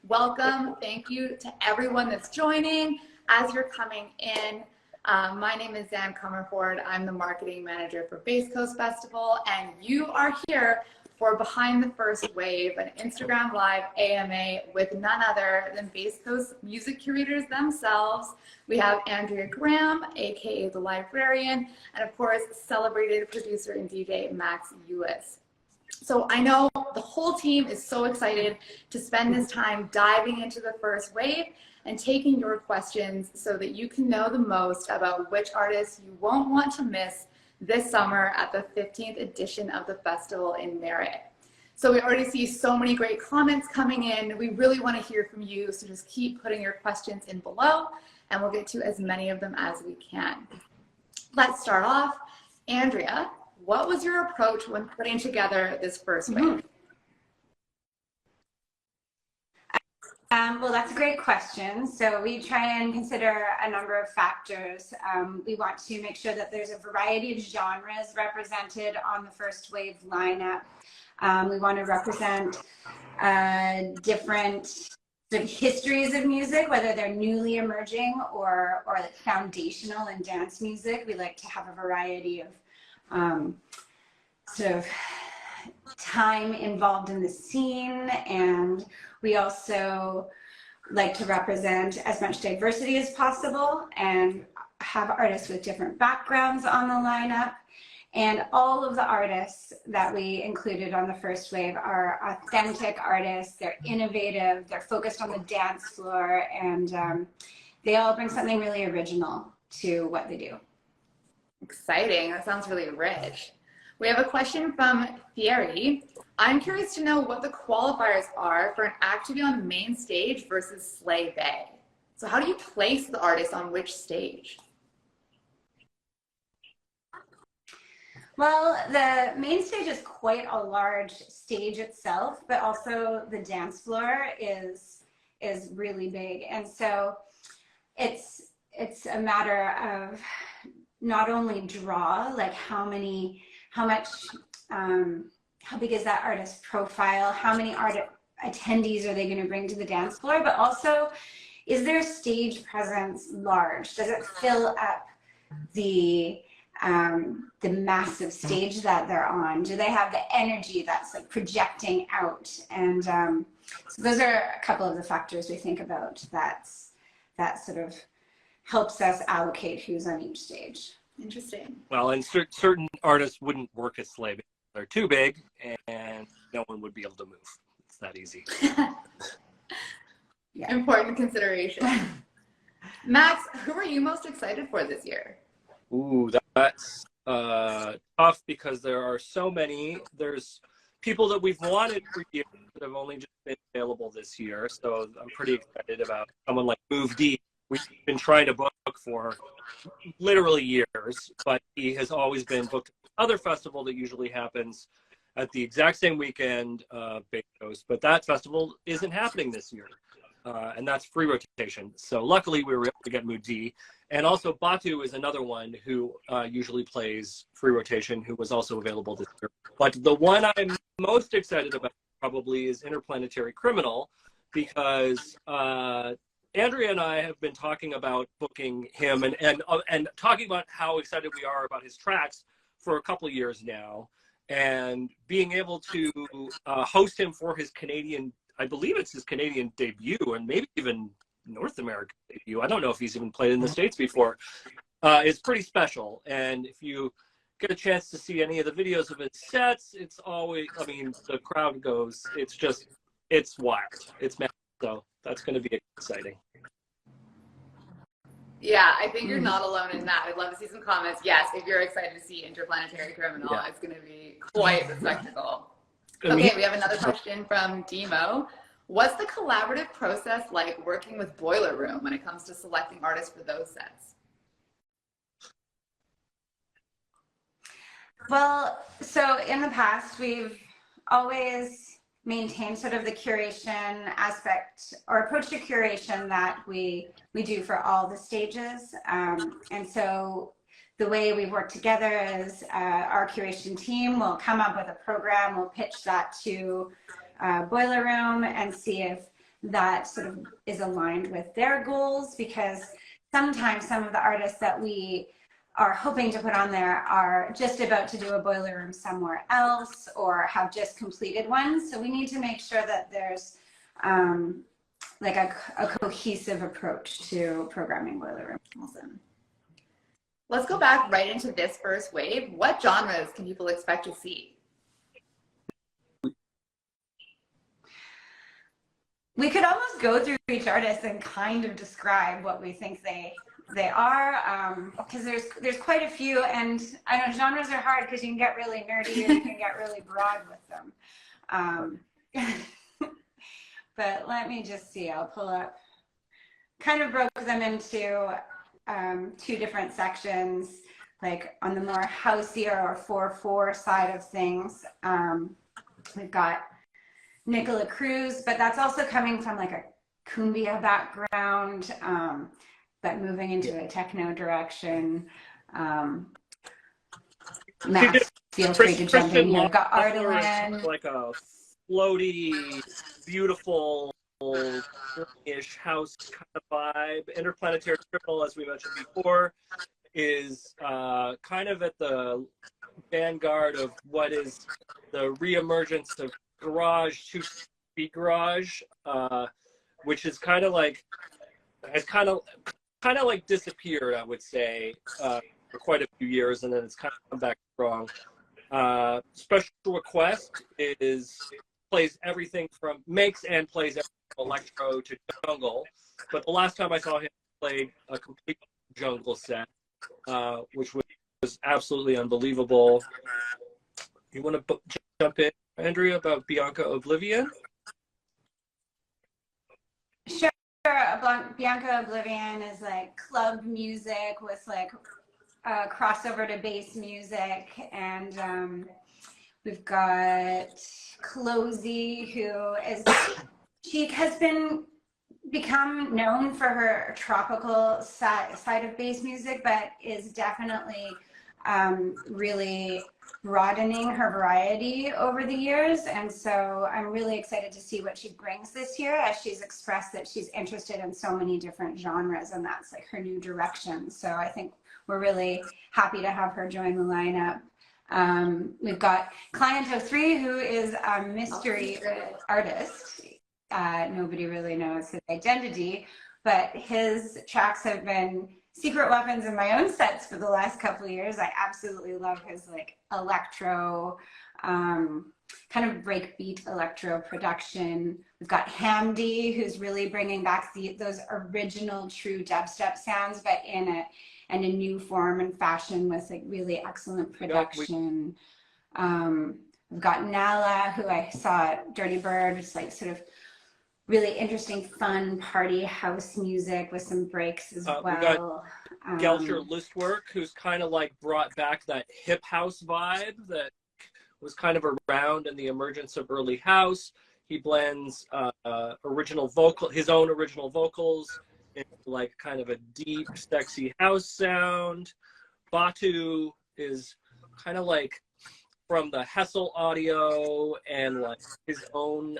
Welcome. Thank you to everyone that's joining. As you're coming in, my name is Zan Comerford. I'm the marketing manager for Bass Coast Festival, and you are here for Behind the First Wave, an Instagram Live AMA with none other than Bass Coast music curators themselves. We have Andrea Graham, aka the Librarian, and of course, celebrated producer and DJ Max Ulis. So I know the whole team is so excited to spend this time diving into the first wave and taking your questions so that you can know the most about which artists you won't want to miss this summer at the 15th edition of the festival in Merritt. So we already see so many great comments coming in. We really want to hear from you, so just keep putting your questions in below and we'll get to as many of them as we can. Let's start off. Andrea, what was your approach when putting together this first wave? Well, that's a great question. So we try and consider a number of factors. We want to make sure that there's a variety of genres represented on the first wave lineup. We want to represent different sort of histories of music, whether they're newly emerging or like foundational in dance music. We like to have a variety of sort of time involved in the scene, and we also like to represent as much diversity as possible and have artists with different backgrounds on the lineup. And all of the artists that we included on the first wave are authentic artists. They're innovative, they're focused on the dance floor, and they all bring something really original to what they do. Exciting, that sounds really rich. We have a question from Thierry. I'm curious to know what the qualifiers are for an act to be on the main stage versus Slay Bay. So how do you place the artist on which stage? Well, the main stage is quite a large stage itself, but also the dance floor is really big. And so it's a matter of not only draw, like how big is that artist profile, how many attendees are they going to bring to the dance floor, but also, is their stage presence large? Does it fill up the massive stage that they're on? Do they have the energy that's like projecting out? And so those are a couple of the factors we think about that sort of helps us allocate who's on each stage. Interesting. Well, and certain artists wouldn't work as Slay Bay. They're too big and no one would be able to move. It's that easy. Yeah. Important consideration. Max, who are you most excited for this year? Ooh, that's tough because there are so many. There's people that we've wanted for years that have only just been available this year. So I'm pretty excited about someone like Move D. We've been trying to book for literally years, but he has always been booked at another festival that usually happens at the exact same weekend, Bass Coast, but that festival isn't happening this year, and that's free rotation. So luckily we were able to get Mood D, and also Batu is another one who usually plays free rotation, who was also available this year. But the one I'm most excited about probably is Interplanetary Criminal, because Andrea and I have been talking about booking him and talking about how excited we are about his tracks for a couple of years now, and being able to host him for his Canadian, I believe it's his Canadian debut, and maybe even North American debut. I don't know if he's even played in the States before. It's pretty special, and if you get a chance to see any of the videos of his sets, it's always, I mean, the crowd goes, it's wild. It's magic. So that's going to be exciting. Yeah, I think you're not alone in that. I'd love to see some comments. Yes, if you're excited to see Interplanetary Criminal, yeah, it's going to be quite the spectacle. Okay, we have another question from Demo. What's the collaborative process like working with Boiler Room when it comes to selecting artists for those sets? Well, so in the past, we've always maintain sort of the curation aspect or approach to curation that we do for all the stages. And so the way we work together is our curation team will come up with a program, we'll pitch that to Boiler Room and see if that sort of is aligned with their goals, because sometimes some of the artists that we are hoping to put on there are just about to do a boiler room somewhere else or have just completed one. So we need to make sure that there's like a cohesive approach to programming boiler rooms. Let's go back right into this first wave. What genres can people expect to see? We could almost go through each artist and kind of describe what we think they are, because there's quite a few, and I know genres are hard because you can get really nerdy and you can get really broad with them. But let me just see, I'll pull up, kind of broke them into 2 different sections, like on the more houseier or 4/4 side of things. We've got Nicola Cruz, but that's also coming from like a cumbia background, but moving into a techno direction. Max, feel free to jump in here. We've got Ardalan. Like a floaty, beautiful, ish house kind of vibe. Interplanetary Triple, as we mentioned before, is kind of at the vanguard of what is the reemergence of garage, 2-speed garage, which is kind of like has kind of like disappeared, I would say, for quite a few years, and then it's kind of come back strong. Special Request plays everything from makes and plays everything from electro to jungle, but the last time I saw him play a complete jungle set, which was absolutely unbelievable. You want to jump in, Andrea, about Bianca Oblivion? Sure. Bianca Oblivion is like club music with like crossover to bass music, and we've got Closey, who has become known for her tropical side of bass music, but is definitely really broadening her variety over the years. And so I'm really excited to see what she brings this year, as she's expressed that she's interested in so many different genres, and that's like her new direction. So I think we're really happy to have her join the lineup. We've got Client 03, who is a mystery artist. Nobody really knows his identity, but his tracks have been secret weapons in my own sets for the last couple of years. I absolutely love his like electro, kind of breakbeat electro production. We've got Hamdi, who's really bringing back those original true dubstep sounds, but in a new form and fashion with like really excellent production. We've got Nala, who I saw at Dirty Bird. It's like sort of really interesting, fun party house music with some breaks as well. We got Gelcher Listwork, who's kind of like brought back that hip house vibe that was kind of around in the emergence of early house. He blends his own original vocals into like kind of a deep, sexy house sound. Batu is kind of like from the Hessel Audio and like his own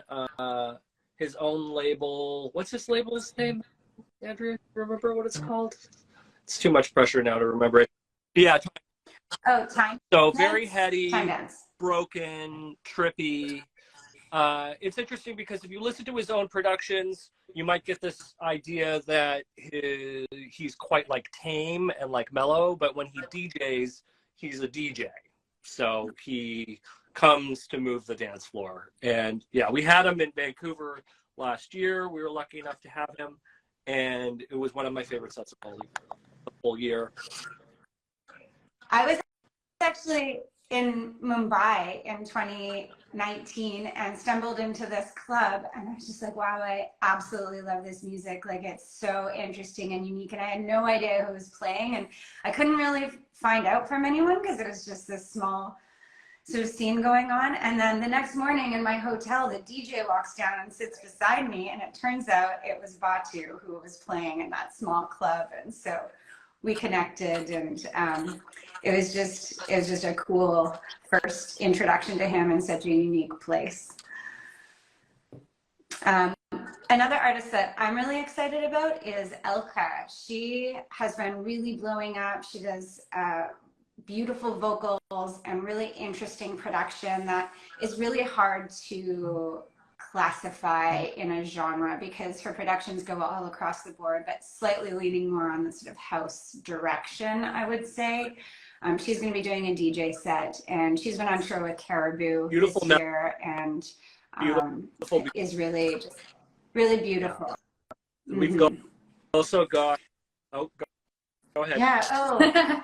label. What's his label's name, Andrea? Remember what it's called? It's too much pressure now to remember it. Yeah. Time. So very heady, broken, trippy. It's interesting because if you listen to his own productions, you might get this idea that he's quite like tame and like mellow, but when he DJs, he's a DJ. So he comes to move the dance floor. And yeah, we had him in Vancouver last year. We were lucky enough to have him, and it was one of my favorite sets of the whole year. I was actually in Mumbai in 2019 and stumbled into this club, and I was just like, wow, I absolutely love this music. Like, it's so interesting and unique, and I had no idea who was playing, and I couldn't really find out from anyone because it was just this small sort of scene going on. And then the next morning in my hotel, the DJ walks down and sits beside me, and it turns out it was Batu who was playing in that small club. And so we connected, and it was just a cool first introduction to him in such a unique place. Another artist that I'm really excited about is Elka. She has been really blowing up. She does beautiful vocals and really interesting production that is really hard to classify in a genre because her productions go all across the board, but slightly leaning more on the sort of house direction, I would say. She's going to be doing a DJ set, and she's been on tour with Caribou this year, and is really just really beautiful. Yeah. We've also got, oh, go ahead. Yeah, oh.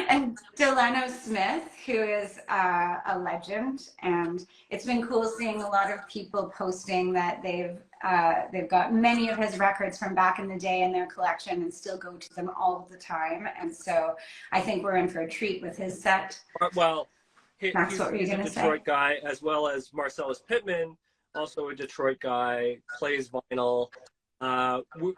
And Delano Smith, who is a legend, and it's been cool seeing a lot of people posting that they've got many of his records from back in the day in their collection and still go to them all the time. And so I think we're in for a treat with his set. Well, Max, what were you going to say? Detroit guy, as well as Marcellus Pittman, also a Detroit guy, plays vinyl.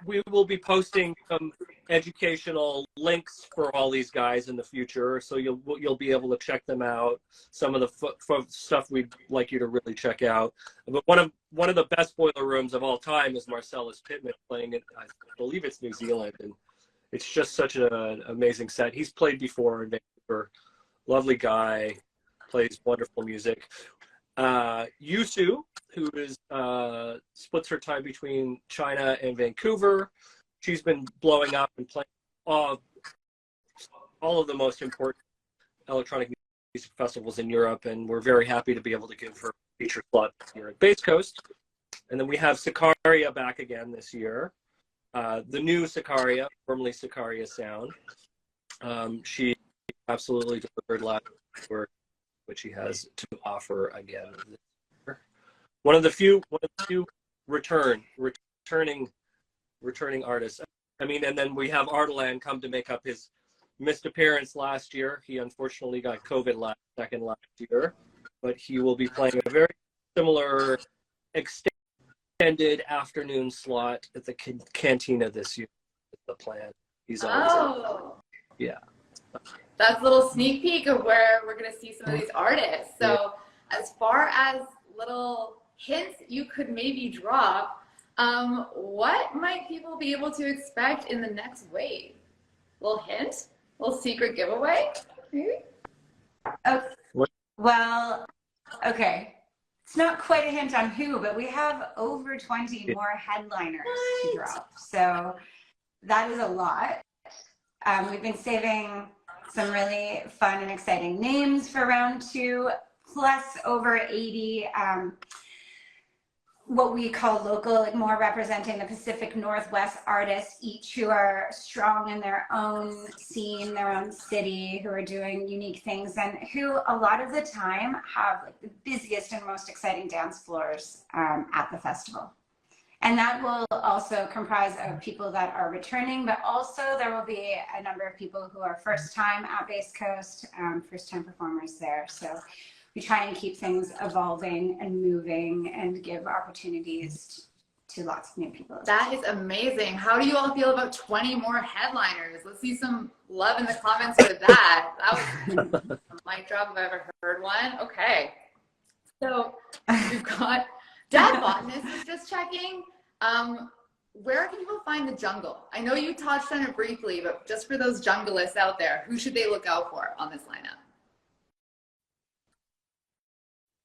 We will be posting some educational links for all these guys in the future, so you'll be able to check them out. Some of the stuff we'd like you to really check out. But one of the best boiler rooms of all time is Marcellus Pittman playing it. I believe it's New Zealand, and it's just such an amazing set. He's played before in Vancouver. Lovely guy, plays wonderful music. Yusu, who is splits her time between China and Vancouver. She's been blowing up and playing all of the most important electronic music festivals in Europe, and we're very happy to be able to give her a feature slot here at Bass Coast. And then we have Sicaria back again this year. The new Sicaria, formerly Sicaria Sound. She absolutely delivered last year, which she has to offer again this year. One of the few returning artists. I mean, and then we have Ardalan come to make up his missed appearance last year. He unfortunately got COVID last year, but he will be playing a very similar extended afternoon slot at the Cantina this year. The plan. He's always yeah. That's a little sneak peek of where we're going to see some of these artists. So as far as little hints you could maybe drop, what might people be able to expect in the next wave? Little hint? Little secret giveaway? Maybe? Well, okay. It's not quite a hint on who, but we have over 20 more headliners to drop. So that is a lot. We've been saving some really fun and exciting names for round 2, plus over 80 what we call local, like more representing the Pacific Northwest artists, each who are strong in their own scene, their own city, who are doing unique things, and who a lot of the time have like the busiest and most exciting dance floors at the festival. And that will also comprise of people that are returning, but also there will be a number of people who are first time at Bass Coast, first time performers there. So we try and keep things evolving and moving and give opportunities to lots of new people. That is amazing. How do you all feel about 20 more headliners? Let's see some love in the comments for that. That was a mic drop if I ever heard one. Okay. So we've got Dad Botanist is just checking. Where can people find the jungle? I know you touched on it briefly, but just for those junglists out there, who should they look out for on this lineup?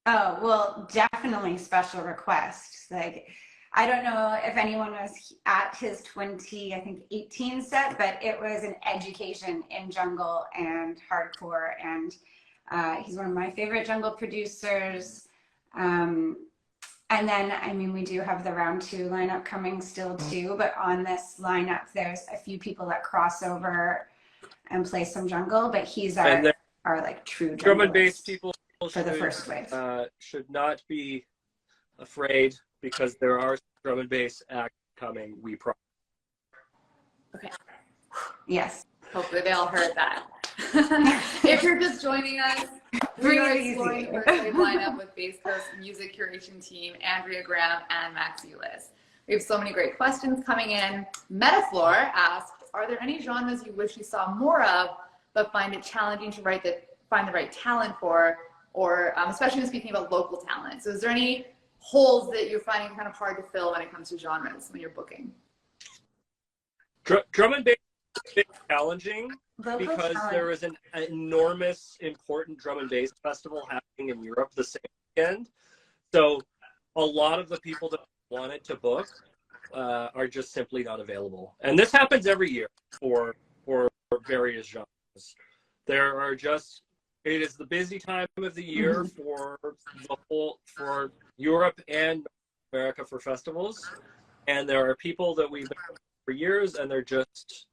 Oh, well, definitely special requests. Like, I don't know if anyone was at his 2018 set, but it was an education in jungle and hardcore. And he's one of my favorite jungle producers. And then, I mean, we do have the round 2 lineup coming still too, but on this lineup, there's a few people that cross over and play some jungle, but he's our like true drum and bass people for the first wave. Should not be afraid because there are drum and bass acts coming. We promise. Okay. Yes. Hopefully they all heard that. If you're just joining us, we are exploring the first wave lineup with Bass Coast music curation team, Andrea Graham and Max Ulis. We have so many great questions coming in. Metaflor asks, are there any genres you wish you saw more of, but find it challenging to find the right talent for, or especially when speaking about local talent? So is there any holes that you're finding kind of hard to fill when it comes to genres when you're booking? Drum and bass is challenging Local because talent. there is an enormous, important drum and bass festival happening in Europe the same weekend. So a lot of the people that wanted to book are just simply not available. And this happens every year for various genres. There are just, it is the busy time of the year for Europe and North America for festivals. And there are people that we've been for years and they're just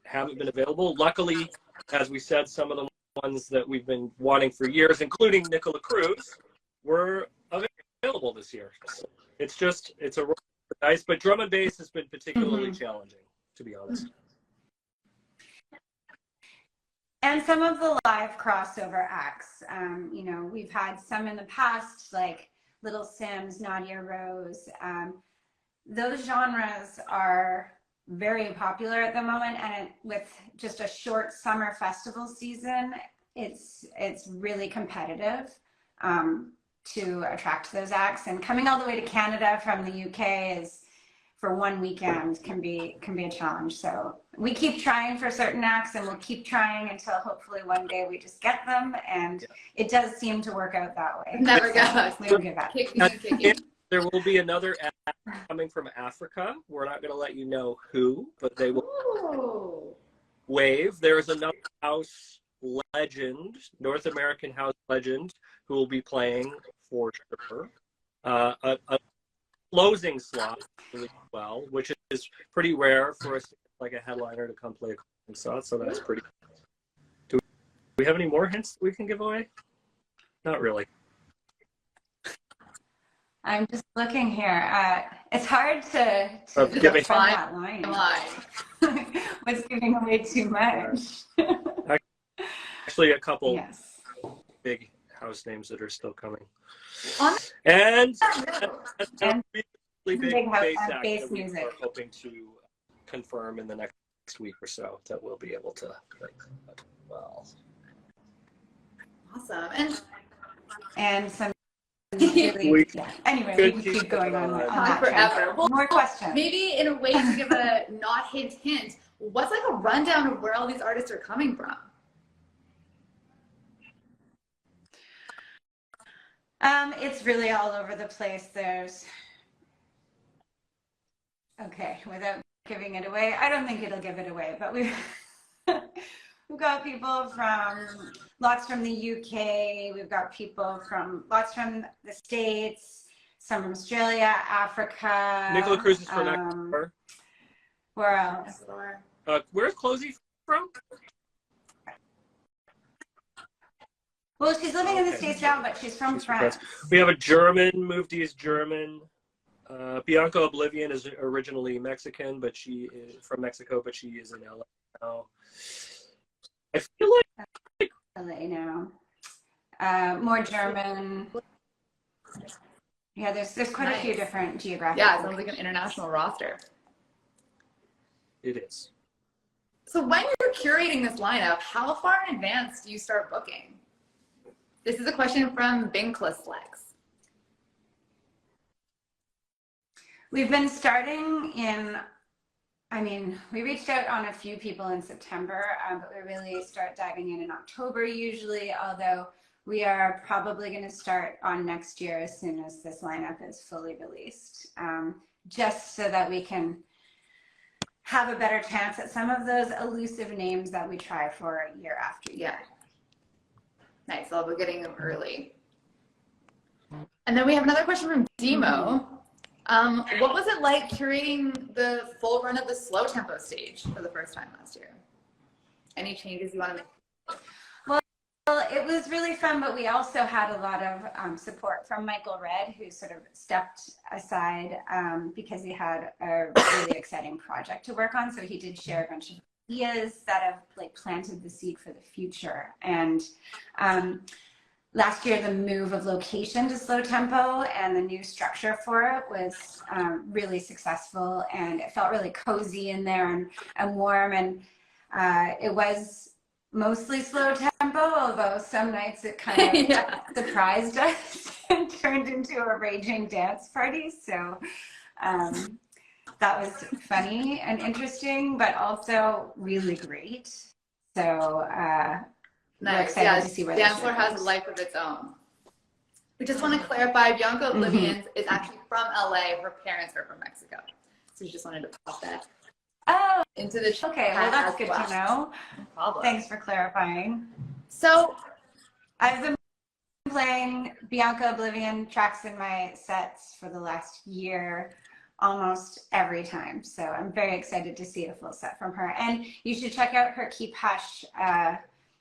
haven't been available. Luckily, as we said, some of the ones that we've been wanting for years, including Nicola Cruz, were available this year. So it's a roll of the dice, but drum and bass has been particularly challenging, to be honest. And some of the live crossover acts, you know, we've had some in the past, like Little Sims, Nadia Rose. Those genres are very popular at the moment, and with just a short summer festival season, it's really competitive to attract those acts. And coming all the way to Canada from the UK is, for one weekend, can be a challenge. So we keep trying for certain acts, and we'll keep trying until hopefully one day we just get them. And it does seem to work out that way. Never goes. We don't give up. There will be another act coming from Africa. We're not going to let you know who, but they will wave. There is another house legend, North American house legend, who will be playing for sure. A closing slot really well, which is pretty rare for us, like a headliner to come play a closing slot. So that's pretty. Do we have any more hints that we can give away? Not really. I'm just looking here. It's hard to Giving- find that line. What's giving away too much? Actually, a couple Yes. big house names that are still coming. On And And really big big house- bass act bass that we music. are hoping to confirm in the next week or so that we'll be able to play well. Awesome. And some We anyway, could we can keep going on on that forever. trend. Well, More questions. maybe in a way to give a not hint, what's like a rundown of where all these artists are coming from? It's really all over the place. Okay, without giving it away, I don't think it'll give it away, but we've got people from lots from the UK. We've got people from lots from the States, some from Australia, Africa. Nicola Cruz is from Ecuador. Where else? Where's Closey from? Well, she's living in the Okay. States now, but she's from France. We have a German, Mufti is German. Bianca Oblivion is originally Mexican, but she is from Mexico, but she is in LA now. I feel like LA now. More German. Yeah, there's quite a few Nice. different geographic. Yeah, it sounds like an international roster. it is. So when you're curating this lineup, how far in advance do you start booking? This is a question from Binkless Lex. We've been starting we reached out on a few people in September, but we really start diving in October usually, although we are probably going to start on next year as soon as this lineup is fully released, just so that we can have a better chance at some of those elusive names that we try for year after year. Nice, I'll be getting them early. And then we have another question from Demo. What was it like curating the full run of the slow tempo stage for the first time last year? Any changes you want to make? Well, it was really fun, but we also had a lot of support from Michael Red, who sort of stepped aside because he had a really exciting project to work on. So he did share a bunch of ideas that have like planted the seed for the future. And last year, the move of location to slow tempo and the new structure for it was really successful, and it felt really cozy in there and warm, and it was mostly slow tempo, although some nights it kind of surprised us. turned into a raging dance party. So that was funny and interesting, but also really great. So we're excited to see where dance floor has a life of its own. We just want to clarify, Bianca Oblivions is actually from LA. Her parents are from Mexico. So we just wanted to pop that into the chat. Okay, well, that's good to know. No problem. Thanks for clarifying. So I've been playing Bianca Oblivion tracks in my sets for the last year, almost every time. So I'm very excited to see a full set from her. And you should check out her Keep Hush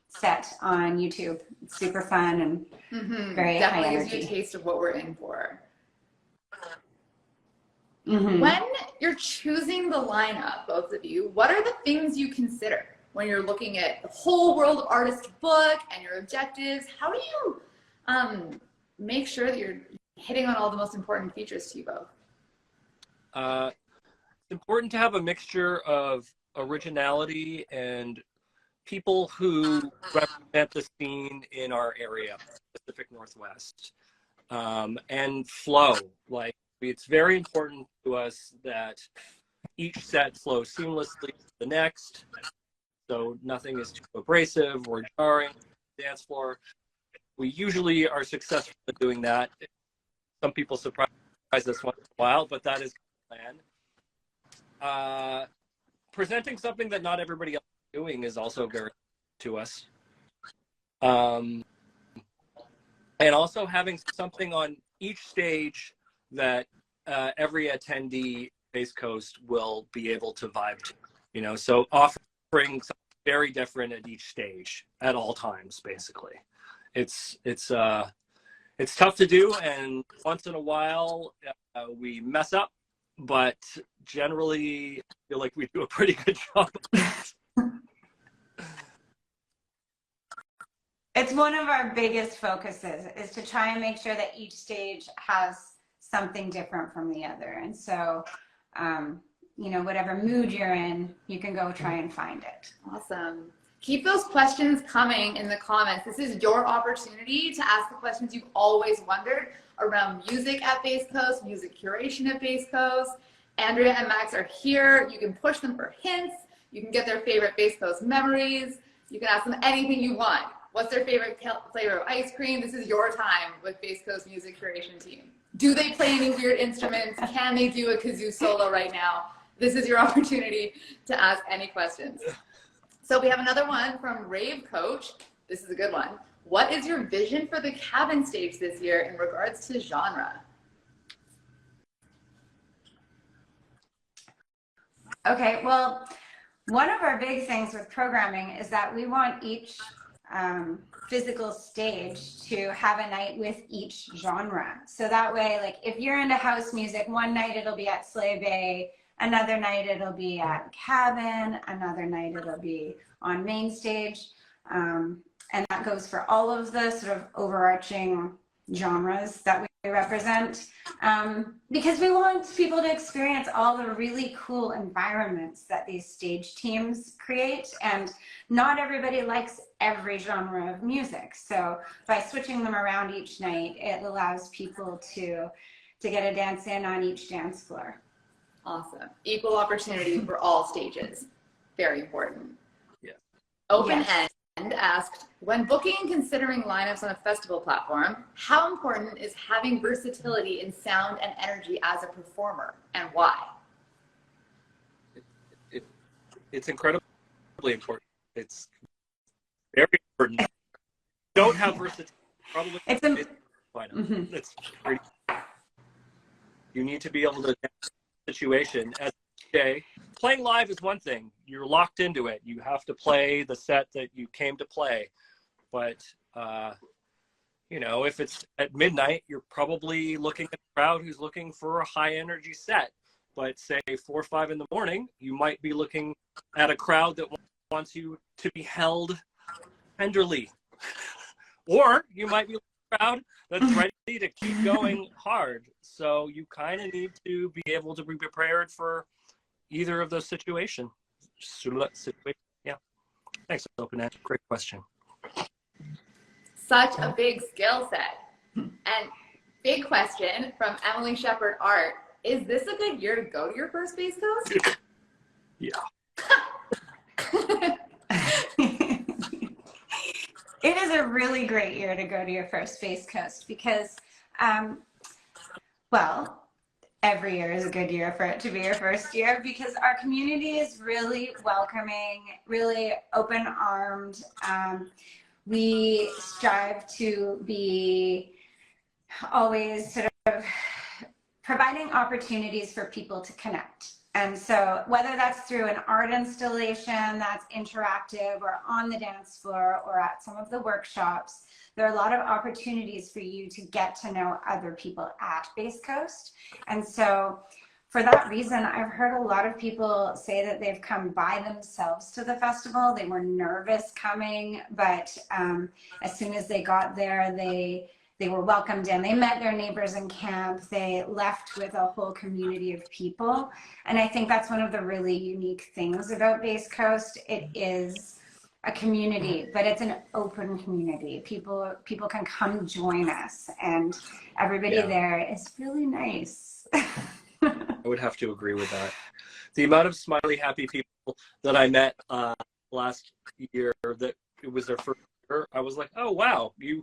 set on YouTube. It's super fun and very definitely high gives you a energy. taste of what we're in for. Mm-hmm. When you're choosing the lineup, both of you, what are the things you consider when you're looking at the whole world of artist book and your objectives? How do you make sure that you're hitting on all the most important features to you both? It's important to have a mixture of originality and people who represent the scene in our area, Pacific Northwest, and flow. Like, it's very important to us that each set flows seamlessly to the next, so nothing is too abrasive or jarring on the dance floor. We usually are successful at doing that. Some people surprise us once in a while, but that is the plan. Presenting something that not everybody else is doing is also very to us. And also having something on each stage that every attendee Bass Coast will be able to vibe to, you know, so offering something very different at each stage at all times. Basically, it's tough to do, and once in a while we mess up, but generally I feel like we do a pretty good job. It's one of our biggest focuses, is to try and make sure that each stage has something different from the other. And so, you know, whatever mood you're in, you can go try and find it. Awesome. Keep those questions coming in the comments. This is your opportunity to ask the questions you've always wondered around music at Bass Coast, music curation at Bass Coast. Andrea and Max are here. You can push them for hints. You can get their favorite Bass Coast memories. You can ask them anything you want. What's their favorite flavor of ice cream? This is your time with Bass Coast Music Curation Team. Do they play any weird instruments? Can they do a kazoo solo right now? This is your opportunity to ask any questions. So we have another one from Rave Coach. This is a good one. What is your vision for the cabin stage this year in regards to genre? Okay, well, one of our big things with programming is that we want each physical stage to have a night with each genre. So that way, like, if you're into house music, one night it'll be at Sleigh Bay, another night it'll be at Cabin, another night it'll be on main stage. And that goes for all of the sort of overarching genres that we represent, because we want people to experience all the really cool environments that these stage teams create, and not everybody likes every genre of music. So by switching them around each night, it allows people to get a dance in on each dance floor. Awesome. Equal opportunity for all stages. Very important. Yeah. Open Yes. End asked, when booking and considering lineups on a festival platform, how important is having versatility in sound and energy as a performer, and why? It's incredibly important. It's very important. Don't have versatility. Probably it's very, you need to be able to adapt the situation. As a DJ, playing live is one thing. You're locked into it. You have to play the set that you came to play. But you know, if it's at midnight, you're probably looking at a crowd who's looking for a high energy set. But say 4 or 5 in the morning, you might be looking at a crowd that wants you to be held tenderly. Or you might be a crowd that's ready to keep going hard. So you kind of need to be able to be prepared for either of those situations. Yeah. Thanks, Open End. Great question. Such a big skill set. And big question from Emily Shepard Art. Is this a good year to go to your first Base Coast? Yeah. It is a really great year to go to your first Base Coast because, well, every year is a good year for it to be your first year because our community is really welcoming, really open-armed. We strive to be always sort of providing opportunities for people to connect. And so whether that's through an art installation that's interactive or on the dance floor or at some of the workshops, there are a lot of opportunities for you to get to know other people at Base Coast. And so for that reason, I've heard a lot of people say that they've come by themselves to the festival. They were nervous coming, but as soon as they got there, they were welcomed in. They met their neighbors in camp. They left with a whole community of people. And I think that's one of the really unique things about Base Coast. It is a community, but it's an open community. People can come join us, and everybody there is really nice. I would have to agree with that. The amount of smiley, happy people that I met last year that it was their first year, I was like, oh, wow, you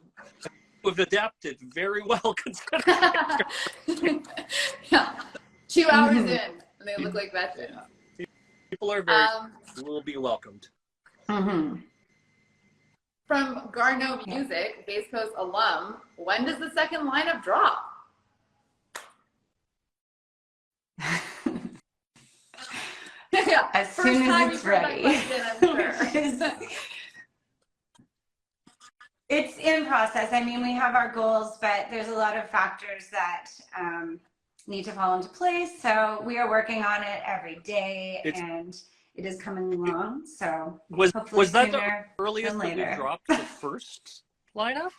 have adapted very well considering. Yeah. 2 hours in, and they look like veterans. Yeah. People are very will be welcomed. From Garneau Music, Base Coast alum, when does the second lineup drop? Yeah, as soon as it's ready. It's in process. I mean, we have our goals, but there's a lot of factors that need to fall into place. So we are working on it every day, and it is coming along. So was that the earliest that we dropped the first lineup?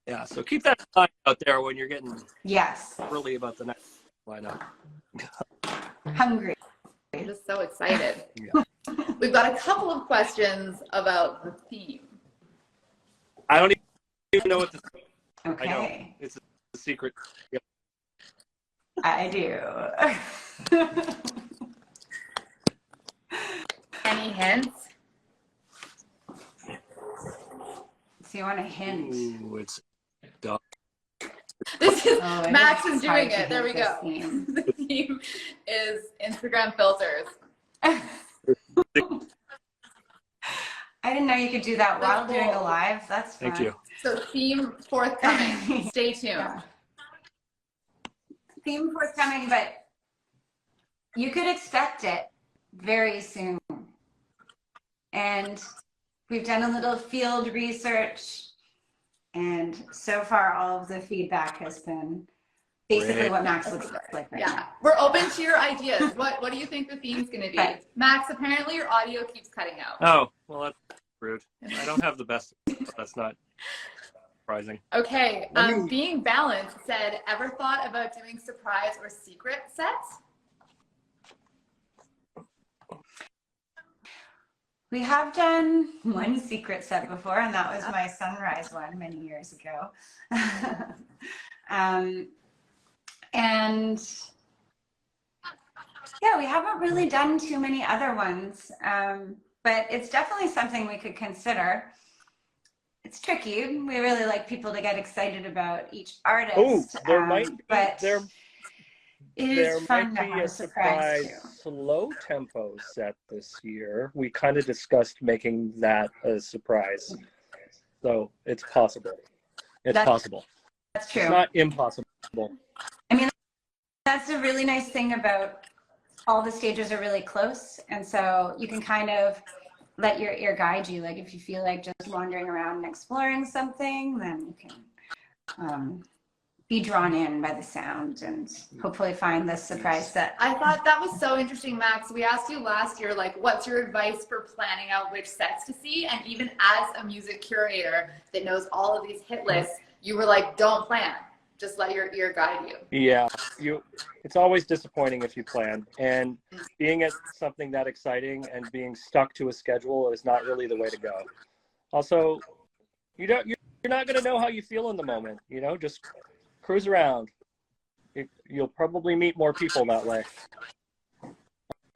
Yeah. So keep that in mind out there when you're getting early about the next lineup. Hungry. I'm just so excited. Yeah. We've got a couple of questions about the theme. I don't even know what the Okay. I know. It's a secret. Yep. I do. Any hints? So you want a hint? Ooh, it's dark. This is Max is doing it. There we go. Theme. The theme is Instagram filters. I didn't know you could do that while doing a live. That's fun. Thank you. So theme forthcoming. Stay tuned. Yeah. Theme forthcoming, but you could expect it very soon. And we've done a little field research, and so far all of the feedback has been basically what Max looks like right now. We're open to your ideas. What do you think the theme's going to be? Right. Max, apparently your audio keeps cutting out. Oh, well, that's rude. I don't have the best. That's not surprising. Okay. Being Balanced said, ever thought about doing surprise or secret sets? We have done one secret set before, and that was my sunrise one many years ago. And yeah, we haven't really done too many other ones, but it's definitely something we could consider. It's tricky. We really like people to get excited about each artist. Oh, there might be, but there is fun might to be have a a surprise surprise slow tempo set this year. We kind of discussed making that a surprise. So it's possible. It's possible. That's true. It's not impossible. I mean, that's a really nice thing about all the stages are really close. And so you can kind of let your ear guide you. Like if you feel like just wandering around and exploring something, then you can be drawn in by the sound and hopefully find this surprise set. I thought that was so interesting, Max. We asked you last year, like, what's your advice for planning out which sets to see? And even as a music curator that knows all of these hit lists, you were like, don't plan. Just let your ear guide you. Yeah, it's always disappointing if you plan. And being at something that exciting and being stuck to a schedule is not really the way to go. Also, you're not going to know how you feel in the moment. Just cruise around. You'll probably meet more people that way.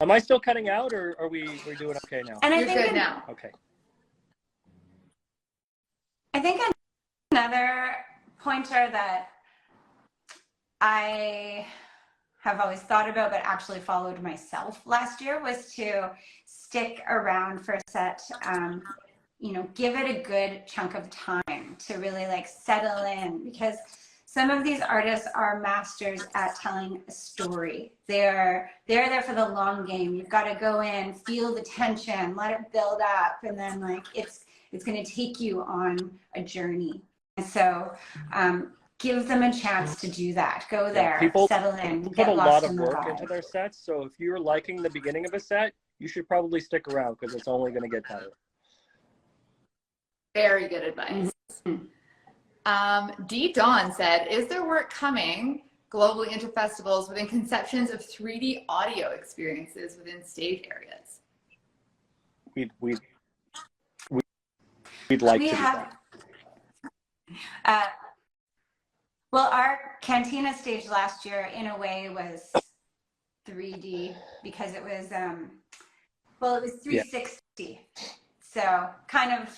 Am I still cutting out, or are we doing okay now? And You're good now. Okay. I think another pointer that I have always thought about but actually followed myself last year was to stick around for a set, you know, give it a good chunk of time to really like settle in, because some of these artists are masters at telling a story. They're there for the long game. You've got to go in, feel the tension, let it build up, and then like it's going to take you on a journey. And so give them a chance to do that. Go there, people settle in, put get a lot lost of in the work vibe. into their sets. So if you're liking the beginning of a set, you should probably stick around because it's only going to get better. Very good advice. D. Dawn said, is there work coming globally into festivals within conceptions of 3D audio experiences within stage areas? We'd like to do that. Well, our Cantina stage last year, in a way, was 3D because it was, well, it was 360. Yeah. So kind of,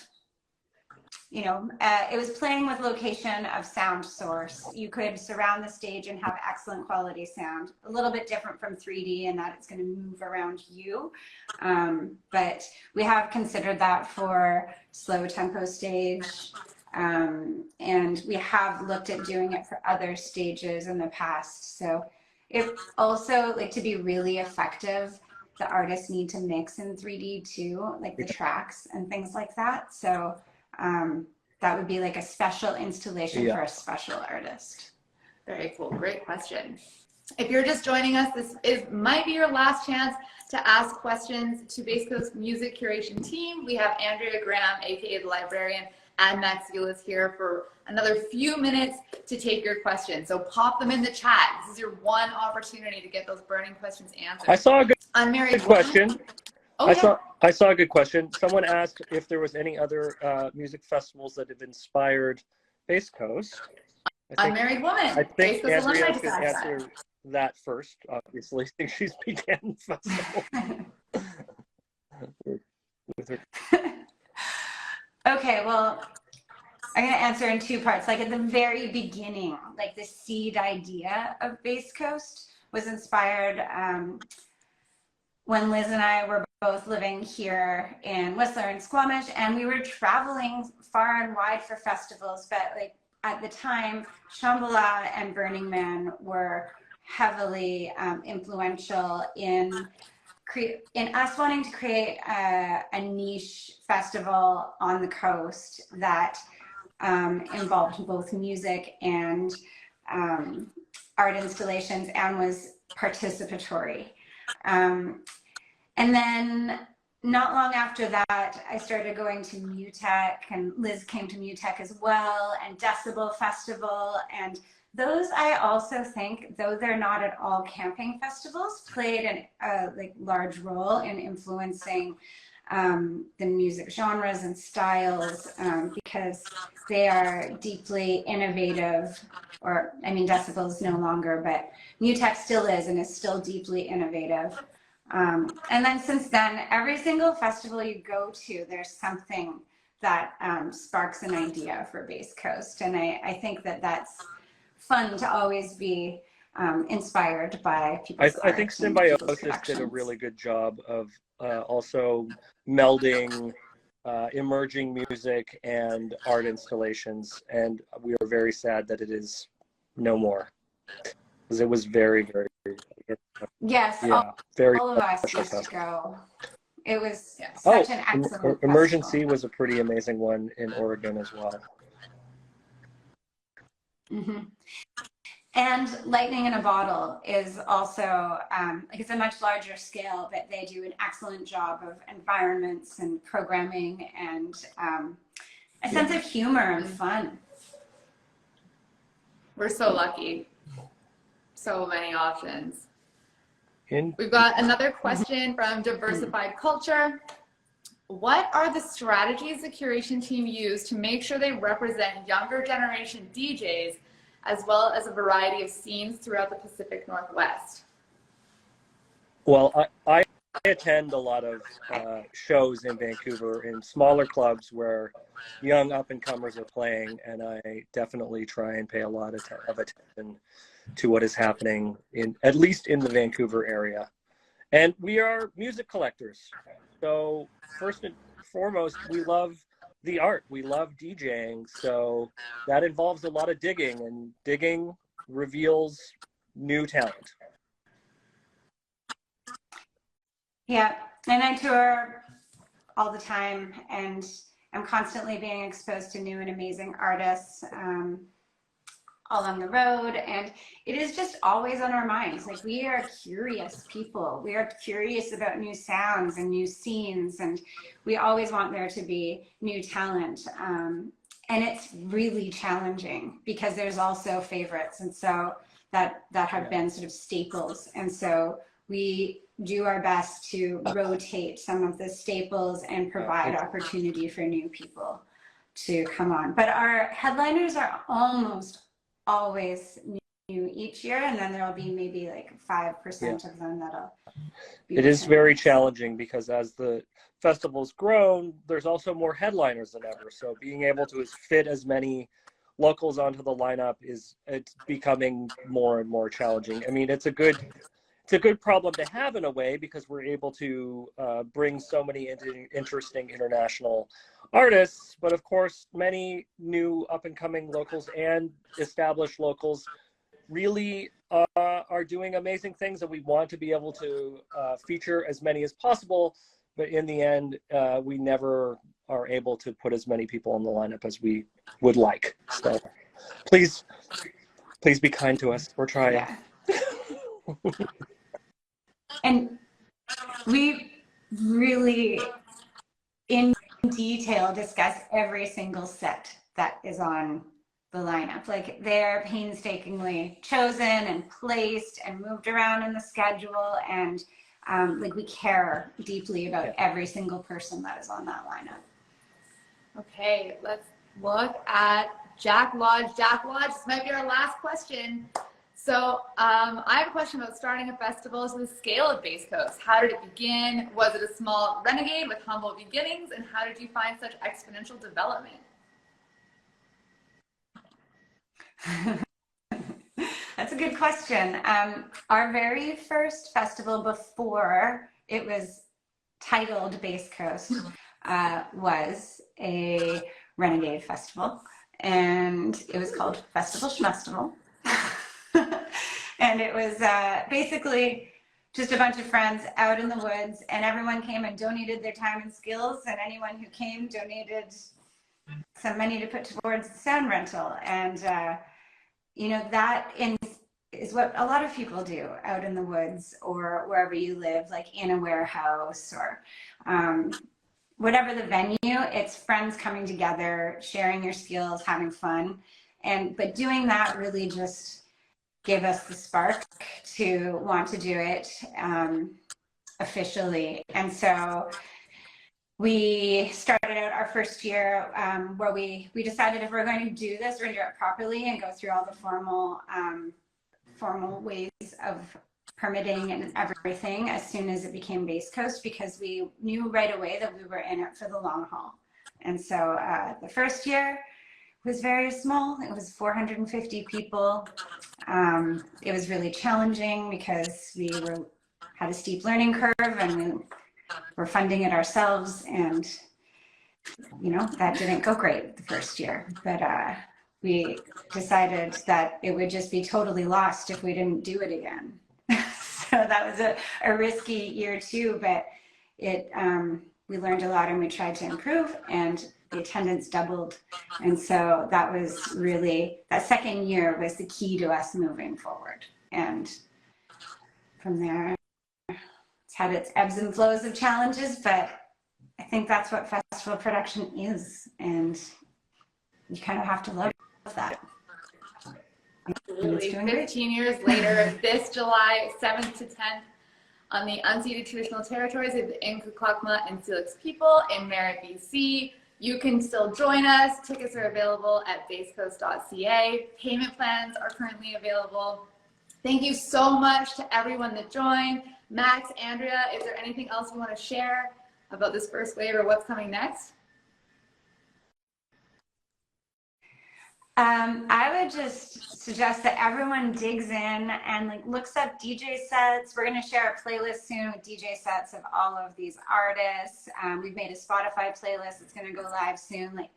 you know, it was playing with location of sound source. You could surround the stage and have excellent quality sound. A little bit different from 3D in that it's going to move around you. But we have considered that for slow tempo stage. And we have looked at doing it for other stages in the past. So if also, like, to be really effective, the artists need to mix in 3D too, like the tracks and things like that. So that would be like a special installation for a special artist. Very cool. Great question. If you're just joining us, might be your last chance to ask questions to Bass Coast Music Curation Team. We have Andrea Graham, aka the Librarian, and Max Ulis here for another few minutes to take your questions. So pop them in the chat. This is your one opportunity to get those burning questions answered. I saw a good Unmarried question. Oh, I saw a good question. Someone asked if there was any other music festivals that have inspired Bass Coast. Unmarried woman. I think Andrea could answer that first, obviously, since she's began the festival. with her. Okay, well, I'm going to answer in two parts. Like at the very beginning, like the seed idea of Bass Coast was inspired when Liz and I were both living here in Whistler and Squamish, and we were traveling far and wide for festivals. But like at the time, Shambhala and Burning Man were heavily influential in us wanting to create a niche festival on the coast that involved both music and art installations and was participatory. And then not long after that, I started going to MUTEC, and Liz came to MUTEC as well, and Decibel Festival. And those, I also think, though they're not at all camping festivals, played a large role in influencing the music genres and styles, because they are deeply innovative. Or, I mean, Decibel is no longer, but MUTEC still is, and is still deeply innovative. And then since then, every single festival you go to, there's something that sparks an idea for Bass Coast. And I think that that's fun to always be inspired by people's art. I think Symbiosis did a really good job of also melding emerging music and art installations. And we are very sad that it is no more. Because it was very, very, yes, very all of us used to go. It was such an excellent Emergency festival. was a pretty amazing one in Oregon as well. Mm-hmm. And Lightning in a Bottle is also, like, it's a much larger scale, but they do an excellent job of environments and programming and a sense of humor and fun. We're so lucky. So many options. We've got another question from Diversified Culture. What are the strategies the curation team use to make sure they represent younger generation DJs as well as a variety of scenes throughout the Pacific Northwest? Well, I attend a lot of shows in Vancouver in smaller clubs where young up-and-comers are playing, and I definitely try and pay a lot of attention to what is happening, at least in the Vancouver area. And we are music collectors. So first and foremost, we love the art. We love DJing. So that involves a lot of digging, and digging reveals new talent. Yeah, and I tour all the time, and I'm constantly being exposed to new and amazing artists all on the road, and it is just always on our minds. Like, we are curious people. We are curious about new sounds and new scenes, and we always want there to be new talent. And it's really challenging because there's also favorites, and so that have been sort of staples, and so we do our best to rotate some of the staples and provide opportunity for new people to come on. But our headliners are almost always new each year, and then there will be maybe like 5% of them that'll be. It is very challenging because as the festival's grown, there's also more headliners than ever. So being able to fit as many locals onto the lineup it's becoming more and more challenging. I mean, it's a good problem to have in a way, because we're able to bring so many interesting international artists. But of course, many new up-and-coming locals and established locals really are doing amazing things, and we want to be able to feature as many as possible. But in the end, we never are able to put as many people on the lineup as we would like. So please be kind to us. We're trying. Yeah. And we really, in detail, discuss every single set that is on the lineup. Like, they're painstakingly chosen and placed and moved around in the schedule, and like, we care deeply about every single person that is on that lineup. Okay, let's look at Jack Lodge. Jack Lodge, this might be our last question. So I have a question about starting a festival. So the scale of Bass Coast, how did it begin? Was it a small renegade with humble beginnings? And how did you find such exponential development? That's a good question. Our very first festival, before it was titled Bass Coast, was a renegade festival, and it was called Festival Schmestival. And it was basically just a bunch of friends out in the woods, and everyone came and donated their time and skills, and anyone who came donated some money to put towards the sound rental. And you know, that is what a lot of people do out in the woods or wherever you live, like in a warehouse or whatever the venue. It's friends coming together, sharing your skills, having fun. But doing that really just gave us the spark to want to do it officially. And so we started out our first year where we decided, if we're going to do this, we're going to do it properly and go through all the formal ways of permitting and everything as soon as it became Bass Coast, because we knew right away that we were in it for the long haul. And so the first year was very small. It was 450 people. It was really challenging because we had a steep learning curve, and we were funding it ourselves, and you know, that didn't go great the first year. But we decided that it would just be totally lost if we didn't do it again. So that was a risky year too, but we learned a lot, and we tried to improve, and the attendance doubled. And so that was really, that second year was the key to us moving forward. And from there, it's had its ebbs and flows of challenges, but I think that's what festival production is. And you kind of have to love that. Absolutely. 15 years later, this July 7th to 10th, on the unceded traditional territories of the Nku'kwakma and Syilx people in Merritt, BC, You can still join us. Tickets are available at basecoast.ca. Payment plans are currently available. Thank you so much to everyone that joined. Max, Andrea, is there anything else you want to share about this first wave or what's coming next? I would just suggest that everyone digs in and like looks up DJ sets. We're going to share a playlist soon with DJ sets of all of these artists. We've made a Spotify playlist that's going to go live soon. Like,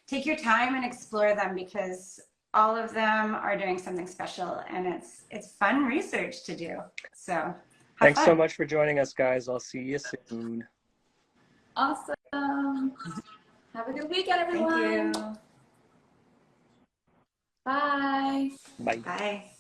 take your time and explore them because all of them are doing something special, and it's fun research to do. So thanks so much for joining us, guys. I'll see you soon. Awesome. Have a good weekend, everyone. Thank you. Bye. Bye. Bye.